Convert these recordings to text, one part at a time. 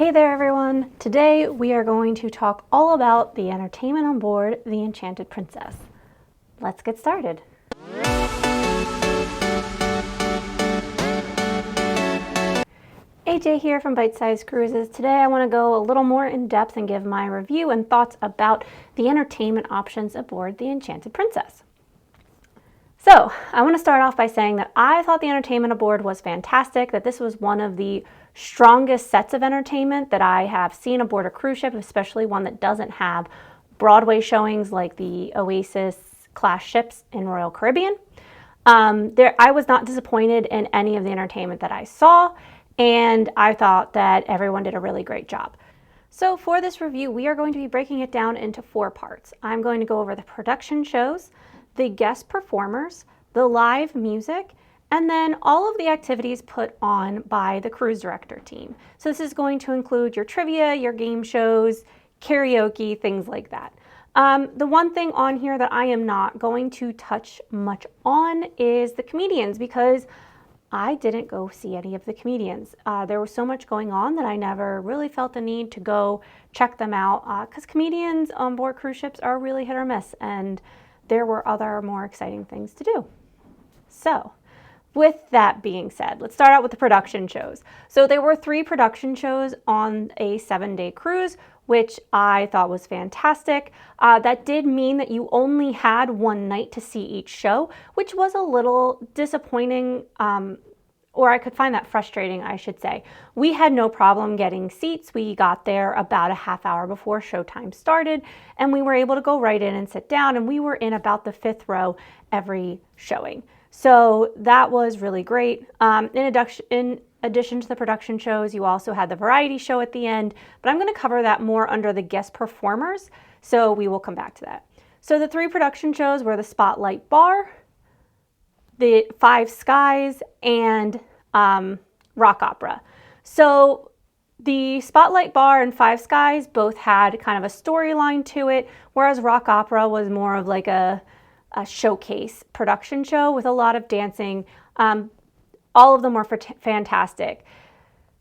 Hey there everyone! Today we are going to talk all about the entertainment on board the Enchanted Princess. Let's get started. AJ here from Byte Size Cruises. Today I want to go a little more in depth and give my review and thoughts about the entertainment options aboard the Enchanted Princess. So, I want to start off by saying that I thought the entertainment aboard was fantastic, that this was one of the strongest sets of entertainment that I have seen aboard a cruise ship, especially one that doesn't have Broadway showings like the Oasis class ships in Royal Caribbean. I was not disappointed in any of the entertainment that I saw, and I thought that everyone did a really great job. So for this review, we are going to be breaking it down into 4 parts. I'm going to go over the production shows, the guest performers, the live music, and then all of the activities put on by the cruise director team. So this is going to include your trivia, your game shows, karaoke, things like that. The one thing on here that I am not going to touch much on is the comedians, because I didn't go see any of the comedians. There was so much going on that I never really felt the need to go check them out, because comedians on board cruise ships are really hit or miss, and there were other more exciting things to do. So, with that being said, let's start out with the production shows. So there were 3 production shows on a 7-day cruise, which I thought was fantastic. That did mean that you only had one night to see each show, which was a little disappointing, or I could find that frustrating, I should say. We had no problem getting seats. We got there about a half hour before showtime started, and we were able to go right in and sit down, and we were in about the 5th row every showing. So that was really great. In addition to the production shows, you also had the variety show at the end, but I'm going to cover that more under the guest performers, so we will come back to that. So the 3 production shows were the Spotlight Bar, the 5 Skies, and Rock Opera. So the Spotlight Bar and 5 Skies both had kind of a storyline to it, whereas Rock Opera was more of like a showcase production show with a lot of dancing. All of them were fantastic.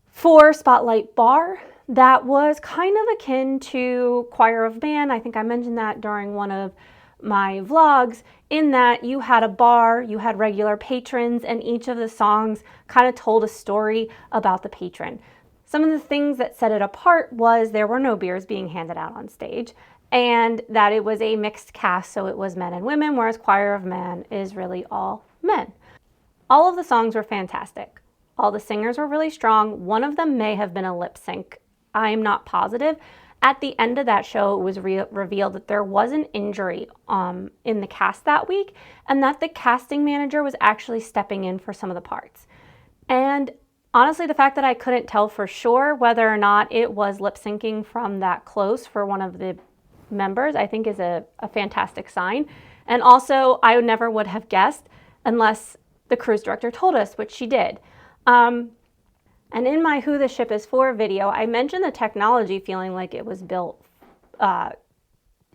For Spotlight Bar, that was kind of akin to Choir of Man. I think I mentioned that during one of my vlogs, in that you had a bar, you had regular patrons, and each of the songs kind of told a story about the patron. Some of the things that set it apart was there were no beers being handed out on stage, and that it was a mixed cast, so it was men and women, whereas Choir of Man is really all men. All of the songs were fantastic. All the singers were really strong. One of them may have been a lip sync. I'm not positive. At the end of that show, it was revealed that there was an injury in the cast that week, and that the casting manager was actually stepping in for some of the parts. And honestly, the fact that I couldn't tell for sure whether or not it was lip syncing from that close for one of the members, I think is a fantastic sign. And also, I never would have guessed unless the cruise director told us, which she did. And in my Who the Ship Is For video, I mentioned the technology feeling like it was built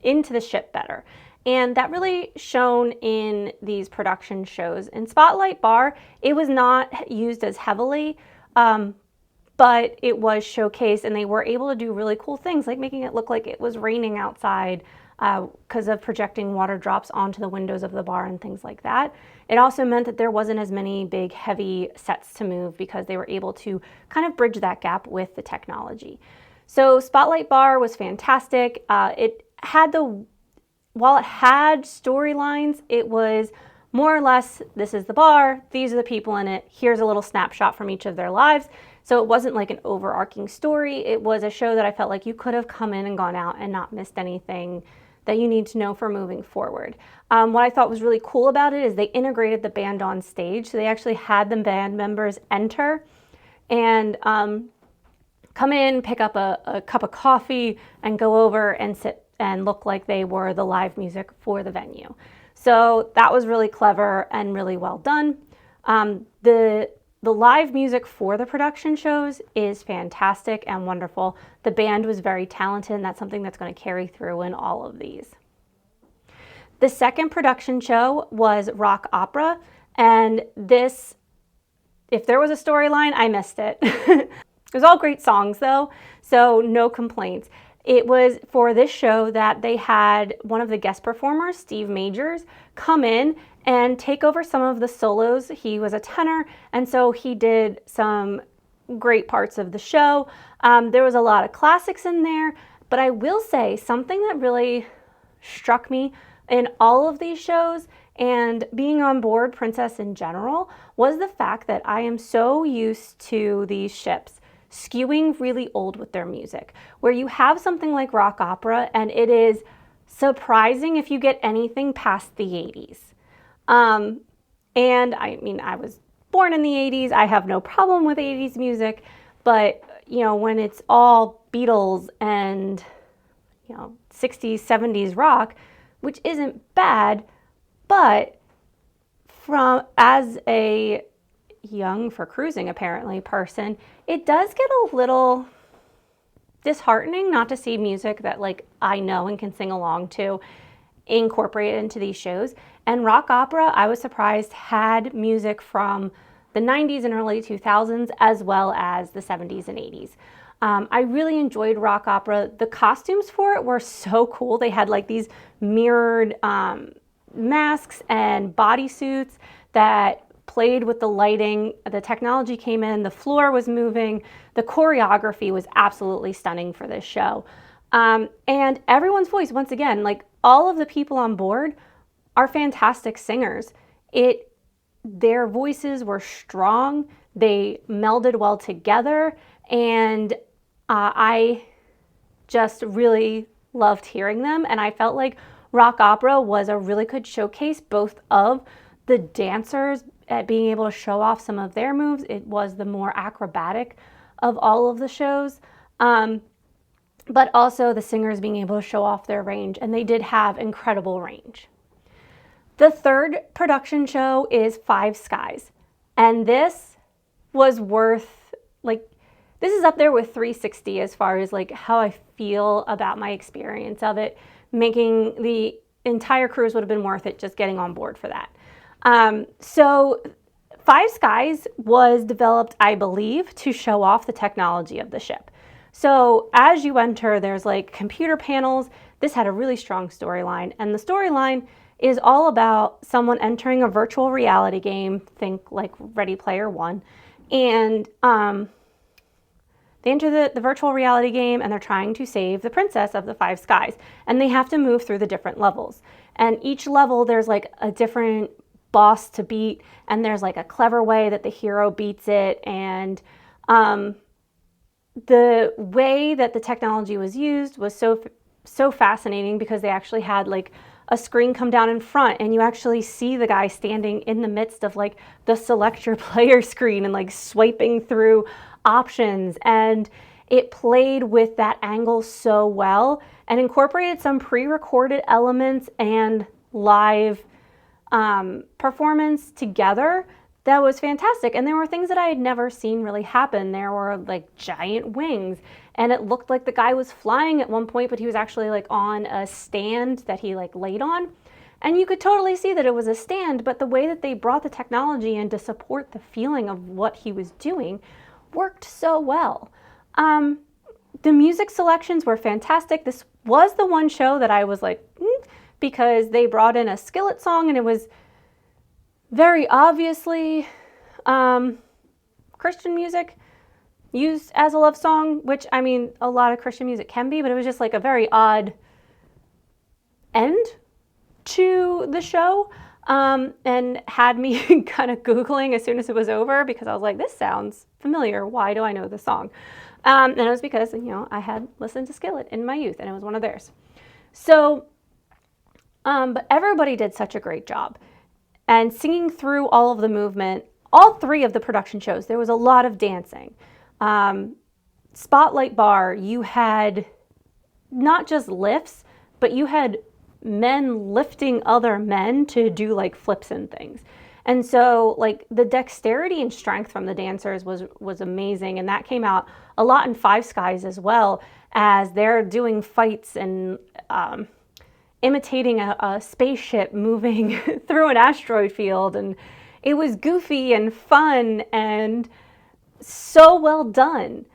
into the ship better. And that really shone in these production shows. In Spotlight Bar, it was not used as heavily, but it was showcased, and they were able to do really cool things, like making it look like it was raining outside because of projecting water drops onto the windows of the bar and things like that. It also meant that there wasn't as many big, heavy sets to move because they were able to kind of bridge that gap with the technology. So Spotlight Bar was fantastic. While it had storylines, it was more or less, this is the bar, these are the people in it, here's a little snapshot from each of their lives. So it wasn't like an overarching story. It was a show that I felt like you could have come in and gone out and not missed anything that you need to know for moving forward. What I thought was really cool about it is they integrated the band on stage. So they actually had the band members enter and come in, pick up a cup of coffee, and go over and sit and look like they were the live music for the venue. So that was really clever and really well done. The live music for the production shows is fantastic and wonderful. The band was very talented, and that's something that's going to carry through in all of these. The second production show was Rock Opera, and this, if there was a storyline, I missed it. It was all great songs though, so no complaints. It was for this show that they had one of the guest performers, Steve Majors, come in and take over some of the solos. He was a tenor, and so he did some great parts of the show. There was a lot of classics in there, but I will say something that really struck me in all of these shows and being on board Princess in general was the fact that I am so used to these ships skewing really old with their music, where you have something like rock opera and it is surprising if you get anything past the 80s. And I mean, I was born in the 80s. I have no problem with 80s music, but you know, when it's all Beatles and, you know, 60s, 70s rock, which isn't bad, but as a young for cruising apparently person, it does get a little disheartening not to see music that like I know and can sing along to incorporated into these shows. And rock opera, I was surprised, had music from the 90s and early 2000s as well as the 70s and 80s. I really enjoyed rock opera. The costumes for it were so cool. They had like these mirrored masks and bodysuits that played with the lighting. The technology came in, the floor was moving, the choreography was absolutely stunning for this show. And everyone's voice, once again, like all of the people on board are fantastic singers. Their voices were strong, they melded well together, and I just really loved hearing them. And I felt like rock opera was a really good showcase both of the dancers at being able to show off some of their moves. It was the more acrobatic of all of the shows, but also the singers being able to show off their range, and they did have incredible range. The third production show is Five Skies, and this was worth, like, this is up there with 360 as far as like how I feel about my experience of it. Making the entire cruise would have been worth it just getting on board for that. So Five Skies was developed, I believe, to show off the technology of the ship. So as you enter, there's like computer panels. This had a really strong storyline, and the storyline is all about someone entering a virtual reality game, think like Ready Player One, and they enter the virtual reality game and they're trying to save the princess of the Five Skies, and they have to move through the different levels. And each level there's like a different boss to beat, and there's like a clever way that the hero beats it. And the way that the technology was used was so fascinating, because they actually had like a screen come down in front and you actually see the guy standing in the midst of like the select your player screen and like swiping through options. And it played with that angle so well and incorporated some pre-recorded elements and live performance together that was fantastic. And there were things that I had never seen really happen. There were like giant wings, and it looked like the guy was flying at one point, but he was actually like on a stand that he like laid on. And you could totally see that it was a stand, but the way that they brought the technology in to support the feeling of what he was doing worked so well. The music selections were fantastic. This was the one show that I was like, because they brought in a Skillet song, and it was very obviously Christian music used as a love song, which, I mean, a lot of Christian music can be, but it was just like a very odd end to the show, and had me kind of Googling as soon as it was over, because I was like, this sounds familiar. Why do I know this song? And it was because, you know, I had listened to Skillet in my youth, and it was one of theirs. So, but everybody did such a great job. And singing through all of the movement, all three of the production shows, there was a lot of dancing. Spotlight Bar, you had not just lifts, but you had men lifting other men to do like flips and things. And so like the dexterity and strength from the dancers was amazing. And that came out a lot in Five Skies as well, as they're doing fights and imitating a spaceship moving through an asteroid field. And it was goofy and fun and so well done.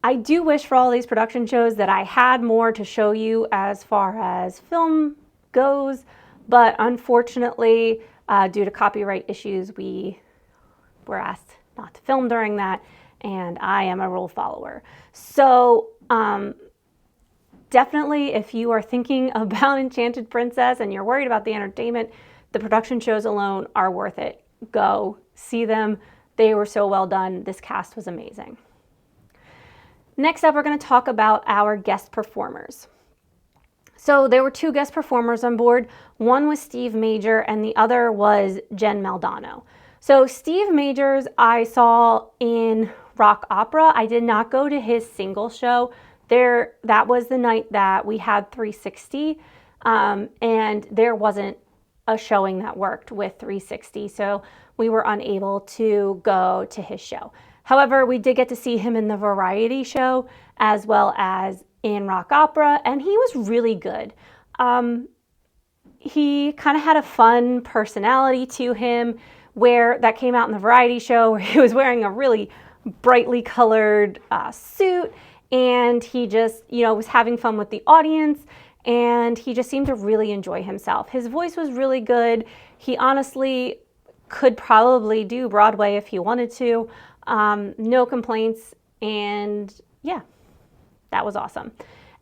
I do wish for all these production shows that I had more to show you as far as film goes, but unfortunately, due to copyright issues, we were asked not to film during that, and I am a rule follower. So definitely, if you are thinking about Enchanted Princess and you're worried about the entertainment, the production shows alone are worth it. Go see them. They were so well done. This cast was amazing. Next up, we're going to talk about our guest performers. So there were 2 guest performers on board. One was Steve Major and the other was Jen Maldonado. So Steve Majors I saw in Rock Opera. I did not go to his single show. That was the night that we had 360, and there wasn't a showing that worked with 360, so we were unable to go to his show. However, we did get to see him in the variety show as well as in Rock Opera, and he was really good. He kind of had a fun personality to him where that came out in the variety show where he was wearing a really brightly colored suit, and he just, was having fun with the audience, and he just seemed to really enjoy himself. His voice was really good. He honestly could probably do Broadway if he wanted to. No complaints, and yeah, that was awesome.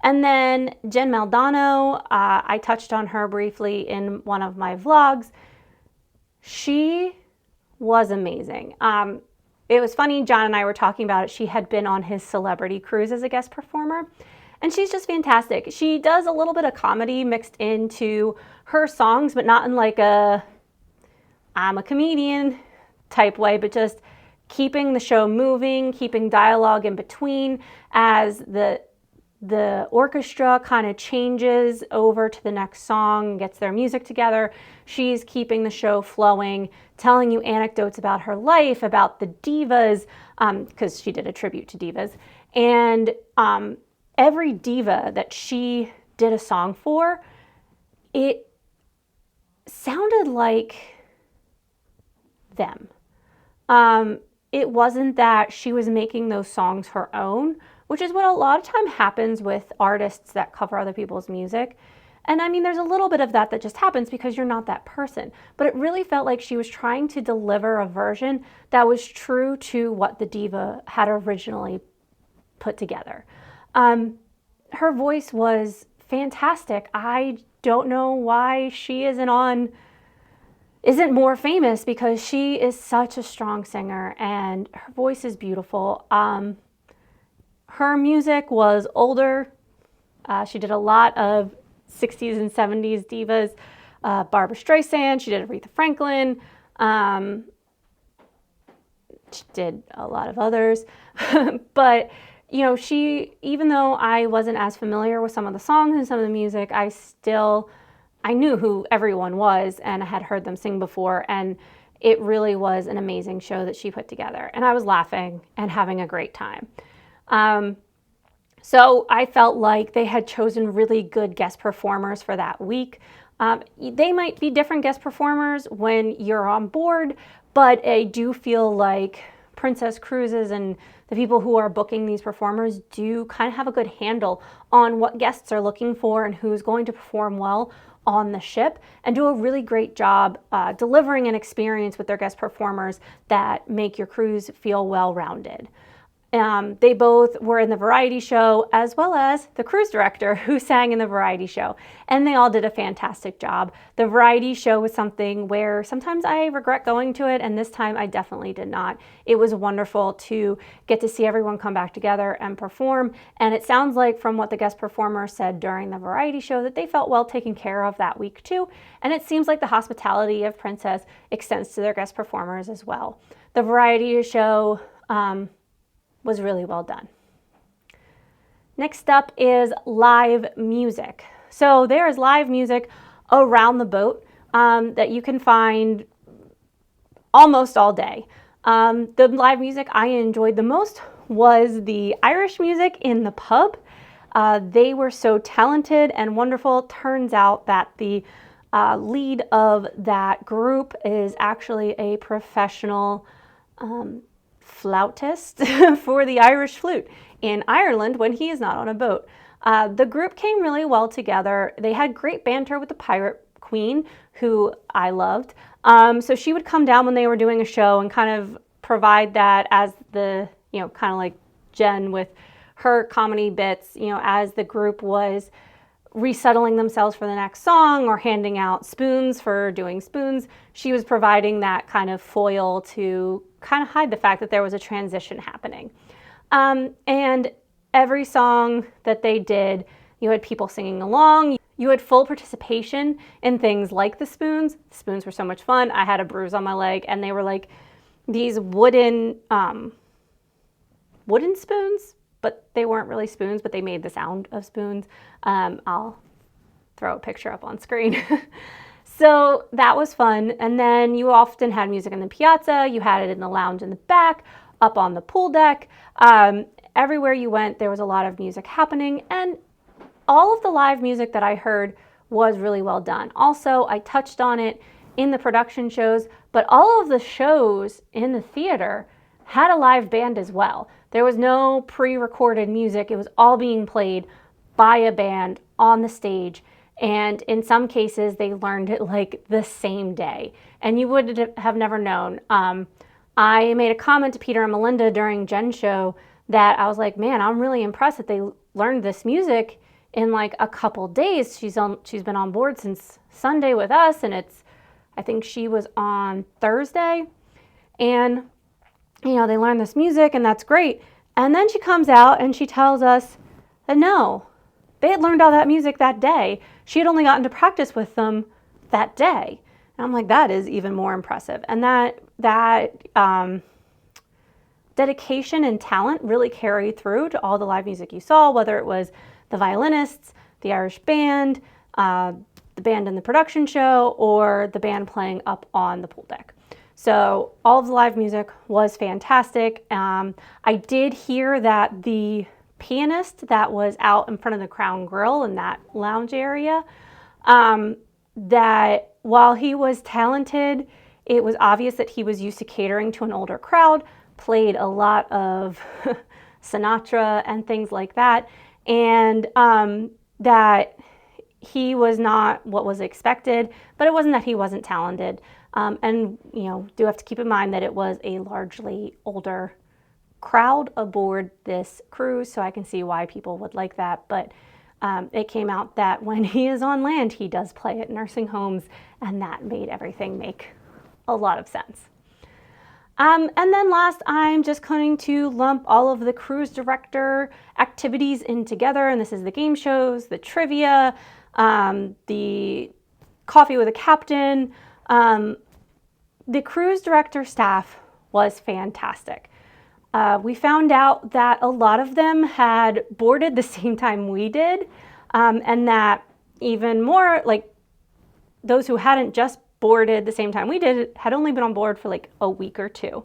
And then Jen Maldonado, I touched on her briefly in one of my vlogs. She was amazing. It was funny, John and I were talking about it. She had been on his celebrity cruise as a guest performer, and she's just fantastic. She does a little bit of comedy mixed into her songs, but not in like I'm a comedian type way, but just keeping the show moving, keeping dialogue in between as the orchestra kind of changes over to the next song, gets their music together. She's keeping the show flowing, telling you anecdotes about her life, about the divas, because she did a tribute to divas. And every diva that she did a song for, it sounded like them. It wasn't that she was making those songs her own, which is what a lot of time happens with artists that cover other people's music. And I mean, there's a little bit of that just happens because you're not that person. But it really felt like she was trying to deliver a version that was true to what the diva had originally put together. Her voice was fantastic. I don't know why she isn't more famous, because she is such a strong singer and her voice is beautiful. Her music was older. She did a lot of 60s and 70s divas. Barbra Streisand, she did Aretha Franklin. She did a lot of others. But, even though I wasn't as familiar with some of the songs and some of the music, I knew who everyone was and I had heard them sing before, and it really was an amazing show that she put together. And I was laughing and having a great time. So I felt like they had chosen really good guest performers for that week. They might be different guest performers when you're on board, but I do feel like Princess Cruises and the people who are booking these performers do kind of have a good handle on what guests are looking for and who's going to perform well on the ship, and do a really great job delivering an experience with their guest performers that make your cruise feel well-rounded. They both were in the variety show, as well as the cruise director who sang in the variety show, and they all did a fantastic job. The variety show was something where sometimes I regret going to it, and this time I definitely did not. It was wonderful to get to see everyone come back together and perform, and it sounds like from what the guest performer said during the variety show that they felt well taken care of that week too, and it seems like the hospitality of Princess extends to their guest performers as well. The variety show was really well done. Next up is live music. So there is live music around the boat that you can find almost all day. The live music I enjoyed the most was the Irish music in the pub. They were so talented and wonderful. Turns out that the lead of that group is actually a professional flautist for the Irish flute in Ireland when he is not on a boat. The group came really well together. They had great banter with the pirate queen, who I loved. So she would come down when they were doing a show and kind of provide that as the, kind of like Jen with her comedy bits, as the group was resettling themselves for the next song or handing out spoons for doing spoons. She was providing that kind of foil to kind of hide the fact that there was a transition happening. And every song that they did, you had people singing along. You had full participation in things like the spoons. The spoons were so much fun. I had a bruise on my leg, and they were like these wooden spoons, but they weren't really spoons, but they made the sound of spoons. I'll throw a picture up on screen. So that was fun. And then you often had music in the piazza. You had it in the lounge in the back, up on the pool deck. Everywhere you went, there was a lot of music happening, and all of the live music that I heard was really well done. Also, I touched on it in the production shows, but all of the shows in the theater had a live band as well. There was no pre-recorded music. It was all being played by a band on the stage. And in some cases, they learned it like the same day. And you would have never known. I made a comment to Peter and Melinda during Jen's show that I was like, man, I'm really impressed that they learned this music in like a couple days. She's been on board since Sunday with us, and I think she was on Thursday. And, they learned this music, and that's great. And then she comes out and she tells us that no, they had learned all that music that day. She had only gotten to practice with them that day. And I'm like, that is even more impressive. And that dedication and talent really carried through to all the live music you saw, whether it was the violinists, the Irish band, the band in the production show, or the band playing up on the pool deck. So all of the live music was fantastic. I did hear that the pianist that was out in front of the Crown Grill in that lounge area, that while he was talented, it was obvious that he was used to catering to an older crowd, played a lot of Sinatra and things like that, and that he was not what was expected, but it wasn't that he wasn't talented. And, do have to keep in mind that it was a largely older crowd aboard this cruise, so I can see why people would like that. But it came out that when he is on land, he does play at nursing homes, and that made everything make a lot of sense. And then last, I'm just going to lump all of the cruise director activities in together, and this is the game shows, the trivia, the coffee with a captain. The cruise director staff was fantastic. We found out that a lot of them had boarded the same time we did, and that even more, like those who hadn't just boarded the same time we did had only been on board for like a week or two.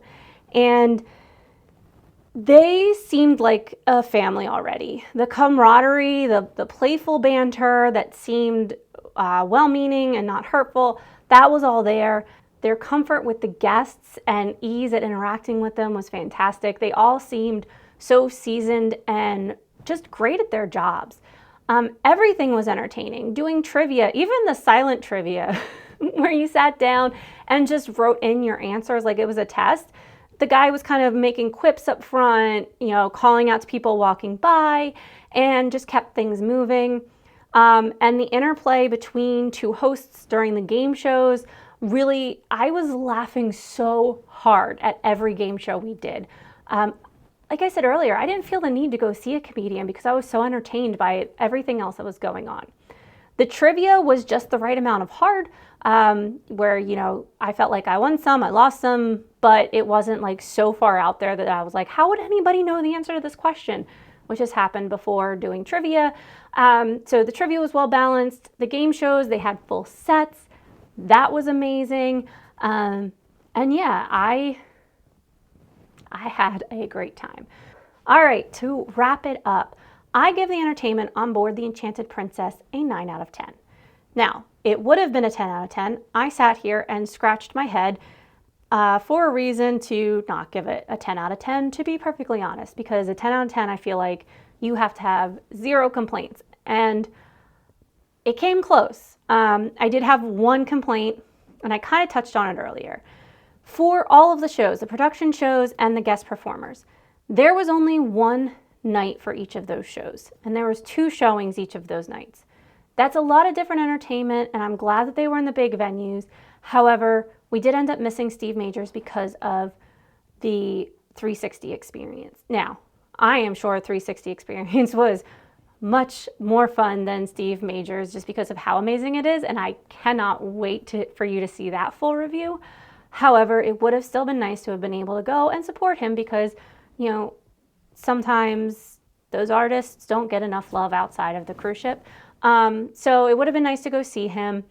And they seemed like a family already. The camaraderie, the playful banter that seemed well-meaning and not hurtful, that was all there. Their comfort with the guests and ease at interacting with them was fantastic. They all seemed so seasoned and just great at their jobs. Everything was entertaining. Doing trivia, even the silent trivia, where you sat down and just wrote in your answers like it was a test. The guy was kind of making quips up front, calling out to people walking by, and just kept things moving. And the interplay between two hosts during the game shows, really, I was laughing so hard at every game show we did. Like I said earlier, I didn't feel the need to go see a comedian because I was so entertained by everything else that was going on. The trivia was just the right amount of hard, where, I felt like I won some, I lost some, but it wasn't like so far out there that I was like, how would anybody know the answer to this question? Which has happened before doing trivia. So the trivia was well balanced. The game shows, they had full sets. That was amazing. And yeah, I had a great time. All right, to wrap it up, I give the entertainment on board the Enchanted Princess a 9 out of 10. Now, it would have been a 10 out of 10. I sat here and scratched my head for a reason to not give it a 10 out of 10, to be perfectly honest, because a 10 out of 10, I feel like you have to have 0 complaints. And it came close. I did have one complaint, and I kind of touched on it earlier. For all of the shows, the production shows and the guest performers, there was only one night for each of those shows, and there was 2 showings each of those nights. That's a lot of different entertainment, and I'm glad that they were in the big venues. However, we did end up missing Steve Majors because of the 360 experience. Now, I am sure a 360 experience was much more fun than Steve Majors just because of how amazing it is, and I cannot wait for you to see that full review. However, it would have still been nice to have been able to go and support him because, you know, sometimes those artists don't get enough love outside of the cruise ship. So it would have been nice to go see him,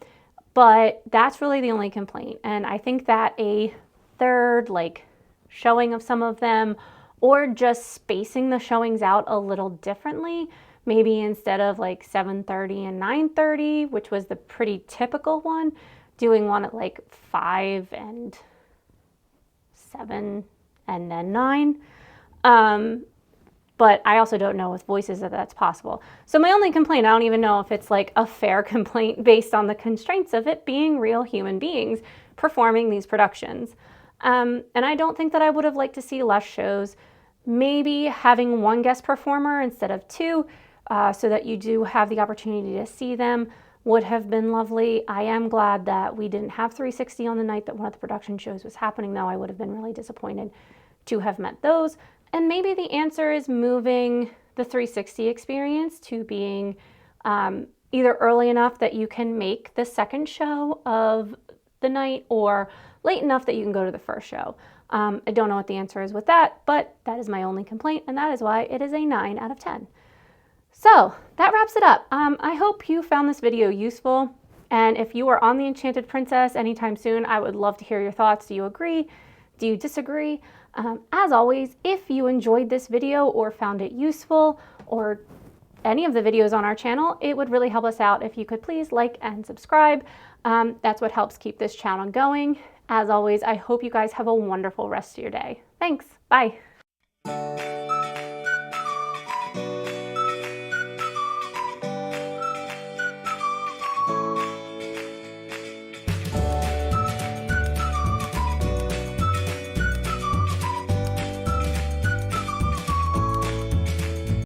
but that's really the only complaint. And I think that a third showing of some of them, or just spacing the showings out a little differently, maybe instead of 7:30 and 9:30, which was the pretty typical one, doing one at 5 and 7 and then 9. But I also don't know with voices that that's possible. So my only complaint, I don't even know if it's a fair complaint based on the constraints of it being real human beings performing these productions. And I don't think that I would have liked to see less shows. Maybe having 1 guest performer instead of 2, so that you do have the opportunity to see them, would have been lovely. I am glad that we didn't have 360 on the night that one of the production shows was happening, though. I would have been really disappointed to have met those. And maybe the answer is moving the 360 experience to being either early enough that you can make the second show of the night, or late enough that you can go to the first show. I don't know what the answer is with that, but that is my only complaint, and that is why it is a 9 out of 10. So that wraps it up. I hope you found this video useful, and if you are on the Enchanted Princess anytime soon, I would love to hear your thoughts. Do you agree? Do you disagree? As always, if you enjoyed this video or found it useful, or any of the videos on our channel, it would really help us out if you could please like and subscribe. That's what helps keep this channel going. As always, I hope you guys have a wonderful rest of your day. Thanks. Bye.